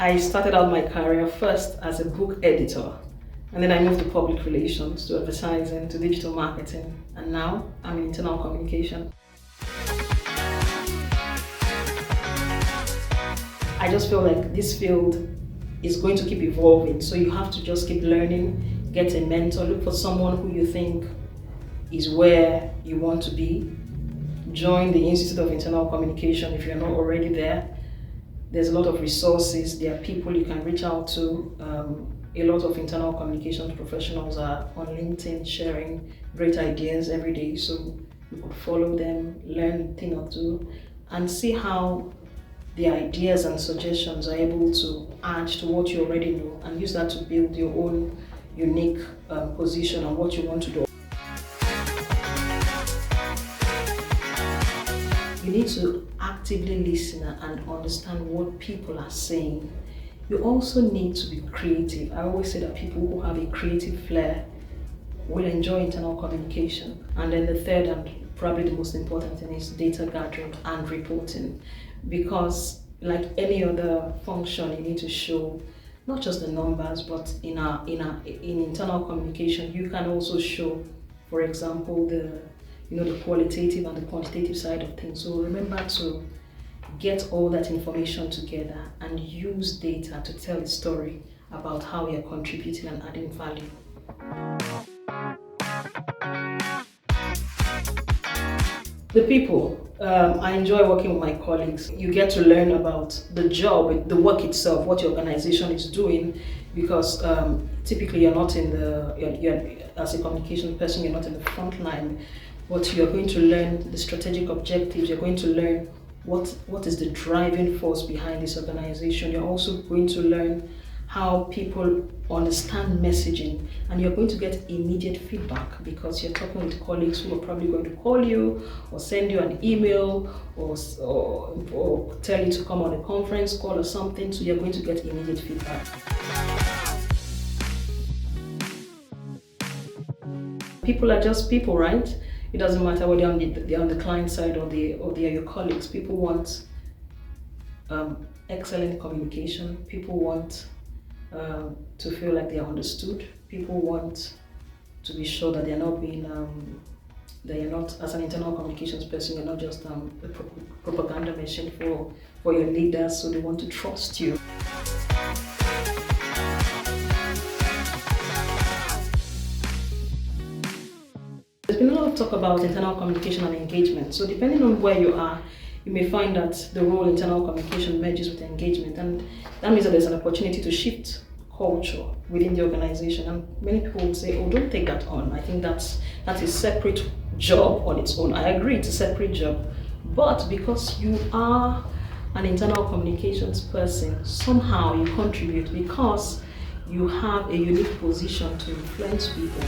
I started out my career first as a book editor, and then I moved to public relations, to advertising, to digital marketing, and now I'm in internal communication. I just feel like this field is going to keep evolving, so you have to just keep learning, get a mentor, look for someone who you think is where you want to be. Join the Institute of Internal Communication if you're not already there. There's a lot of resources, there are people you can reach out to. A lot of internal communications professionals are on LinkedIn sharing great ideas every day, so you could follow them, learn a thing or two, and see how the ideas and suggestions are able to add to what you already know, and use that to build your own unique position on what you want to do. You need to actively listen and understand what people are saying. You also need to be creative. I always say that people who have a creative flair will enjoy internal communication. And then the third and probably the most important thing is data gathering and reporting. Because like any other function, you need to show not just the numbers, but in internal communication, you can also show, for example, the qualitative and the quantitative side of things. So remember to get all that information together and use data to tell a story about how you're contributing and adding value. The people, I enjoy working with my colleagues. You get to learn about the job, the work itself, what your organization is doing, because typically you're not in as a communication person, you're not in the front line. But you're going to learn the strategic objectives, you're going to learn what is the driving force behind this organization. You're also going to learn how people understand messaging, and you're going to get immediate feedback because you're talking with colleagues who are probably going to call you or send you an email or tell you to come on a conference call or something, so you're going to get immediate feedback. People are just people, right? It doesn't matter whether they're on the client side or they are your colleagues. People want excellent communication. People want to feel like they are understood. People want to be sure that they're not as an internal communications person, you're not just a propaganda machine for your leaders, so they want to trust you. There's been a lot of talk about internal communication and engagement. So depending on where you are, you may find that the role internal communication merges with engagement, and that means that there's an opportunity to shift culture within the organization. And many people would say, oh, don't take that on. I think that's a separate job on its own. I agree, it's a separate job. But because you are an internal communications person, somehow you contribute because you have a unique position to influence people.